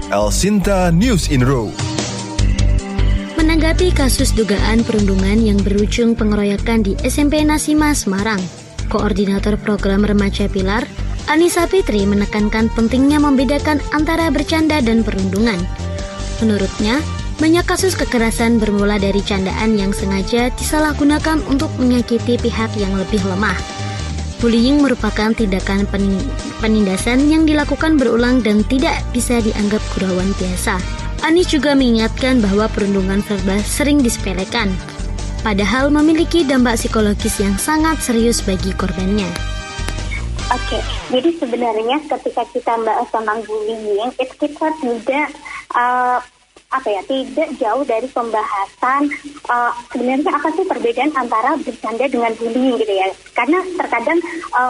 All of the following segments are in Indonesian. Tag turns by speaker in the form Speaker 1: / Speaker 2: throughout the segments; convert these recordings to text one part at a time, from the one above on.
Speaker 1: El Sinta News in Row.
Speaker 2: Menanggapi kasus dugaan perundungan yang berujung pengeroyokan di SMP Nasima Semarang, Koordinator Program Remaja Pilar, Anissa Fitri menekankan pentingnya membedakan antara bercanda dan perundungan. Menurutnya, banyak kasus kekerasan bermula dari candaan yang sengaja disalahgunakan untuk menyakiti pihak yang lebih lemah. Bullying merupakan tindakan penindasan yang dilakukan berulang dan tidak bisa dianggap gurauan biasa. Anis juga mengingatkan bahwa perundungan verbal sering disepelekan, padahal memiliki dampak psikologis yang sangat serius bagi korbannya.
Speaker 3: Oke, jadi sebenarnya ketika kita bahas tentang bullying, itu kita tidak tidak jauh dari pembahasan sebenarnya apa sih perbedaan antara bercanda dengan bullying gitu ya. Karena terkadang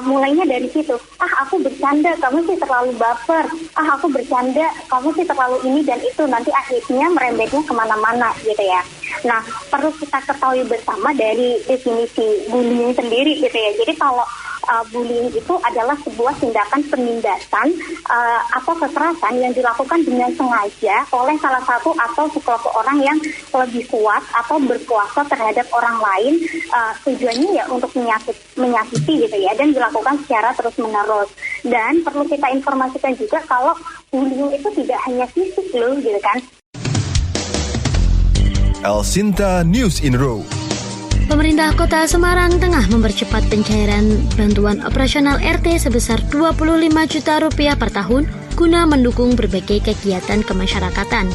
Speaker 3: mulainya dari situ, aku bercanda, kamu sih terlalu baper, aku bercanda, kamu sih terlalu ini dan itu, nanti akhirnya merembetnya kemana-mana gitu ya. Nah, perlu kita ketahui bersama dari definisi bullying sendiri gitu ya. Jadi kalau bullying itu adalah sebuah tindakan penindasan atau kekerasan yang dilakukan dengan sengaja oleh salah satu atau sekelompok orang yang lebih kuat atau berkuasa terhadap orang lain, tujuannya ya untuk menyakiti gitu ya, dan dilakukan secara terus-menerus. Dan perlu kita informasikan juga kalau bullying itu tidak hanya fisik loh gitu kan.
Speaker 1: El Sinta News in Row.
Speaker 2: Pemerintah Kota Semarang tengah mempercepat pencairan bantuan operasional RT sebesar Rp25 juta per tahun guna mendukung berbagai kegiatan kemasyarakatan,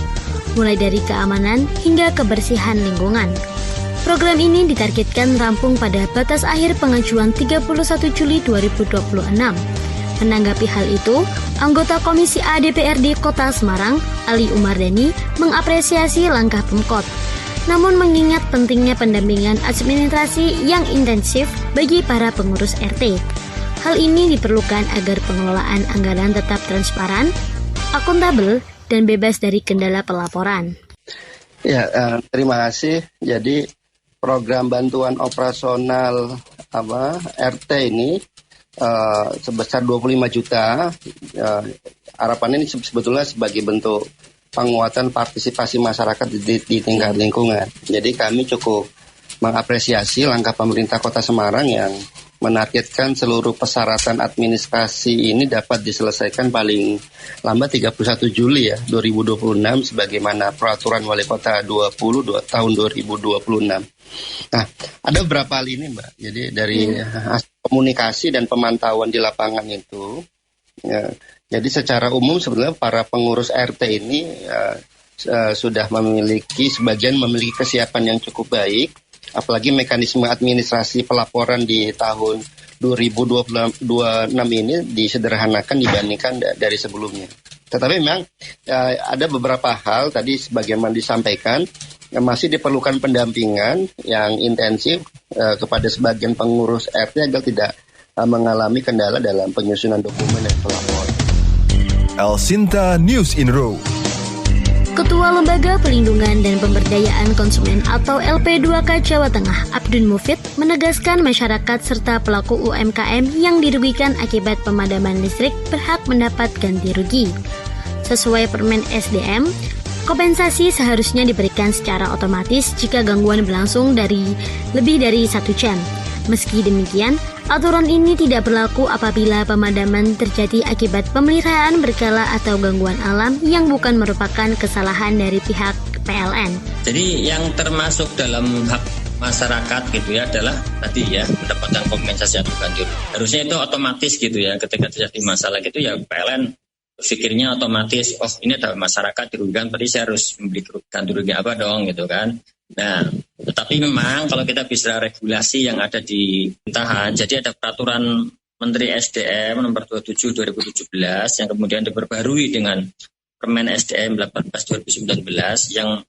Speaker 2: mulai dari keamanan hingga kebersihan lingkungan. Program ini ditargetkan rampung pada batas akhir pengajuan 31 Juli 2026. Menanggapi hal itu, anggota Komisi A DPRD Kota Semarang, Ali Umardani, mengapresiasi langkah Pemkot. Namun mengingat pentingnya pendampingan administrasi yang intensif bagi para pengurus RT. Hal ini diperlukan agar pengelolaan anggaran tetap transparan, akuntabel, dan bebas dari kendala pelaporan.
Speaker 4: Ya, terima kasih. Jadi program bantuan operasional RT ini sebesar 25 juta. Harapannya ini sebetulnya sebagai bentuk penguatan partisipasi masyarakat di tingkat lingkungan. Jadi kami cukup mengapresiasi langkah pemerintah Kota Semarang yang menargetkan seluruh persyaratan administrasi ini dapat diselesaikan paling lambat 31 Juli 2026 sebagaimana peraturan Wali Kota 20 tahun 2026. Nah, ada beberapa hal ini, Mbak. Jadi dari komunikasi dan pemantauan di lapangan itu jadi secara umum sebenarnya para pengurus RT ini sudah sebagian memiliki kesiapan yang cukup baik, apalagi mekanisme administrasi pelaporan di tahun 2026 ini disederhanakan dibandingkan dari sebelumnya. Tetapi memang ada beberapa hal tadi sebagaimana disampaikan masih diperlukan pendampingan yang intensif kepada sebagian pengurus RT agar tidak mengalami kendala dalam penyusunan dokumen dan pelaporan.
Speaker 1: El Sinta News in Row.
Speaker 2: Ketua Lembaga Pelindungan dan Pemberdayaan Konsumen atau LP2K Jawa Tengah, Abdul Mufid, menegaskan masyarakat serta pelaku UMKM yang dirugikan akibat pemadaman listrik berhak mendapat ganti rugi. Sesuai Permen SDM, kompensasi seharusnya diberikan secara otomatis jika gangguan berlangsung lebih dari 1 jam. Meski demikian, aturan ini tidak berlaku apabila pemadaman terjadi akibat pemeliharaan berkala atau gangguan alam yang bukan merupakan kesalahan dari pihak PLN.
Speaker 5: Jadi yang termasuk dalam hak masyarakat gitu ya adalah tadi ya mendapatkan kompensasi atau ganti rugi. Harusnya itu otomatis gitu ya, ketika terjadi masalah gitu ya PLN berpikirnya otomatis, ini ada masyarakat dirugikan, berarti saya harus memberi ganti rugi apa dong gitu kan. Nah, tetapi memang kalau kita bicara regulasi yang ada di pemerintahan, jadi ada peraturan Menteri SDM nomor 27 2017 yang kemudian diperbarui dengan Permen SDM 18 2019 yang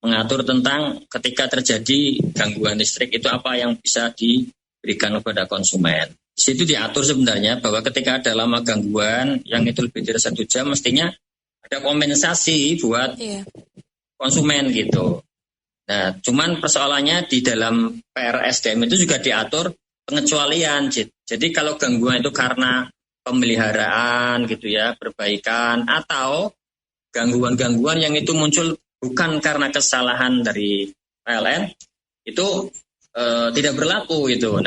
Speaker 5: mengatur tentang ketika terjadi gangguan listrik itu apa yang bisa diberikan kepada konsumen. Di situ diatur sebenarnya bahwa ketika ada lama gangguan yang itu lebih dari 1 jam mestinya ada kompensasi buat konsumen gitu. Nah, cuman persoalannya di dalam PRSDM itu juga diatur pengecualian. Jadi kalau gangguan itu karena pemeliharaan gitu ya, perbaikan atau gangguan-gangguan yang itu muncul bukan karena kesalahan dari PLN, itu tidak berlaku gitu.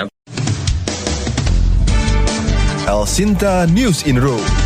Speaker 1: El Sinta News in Row.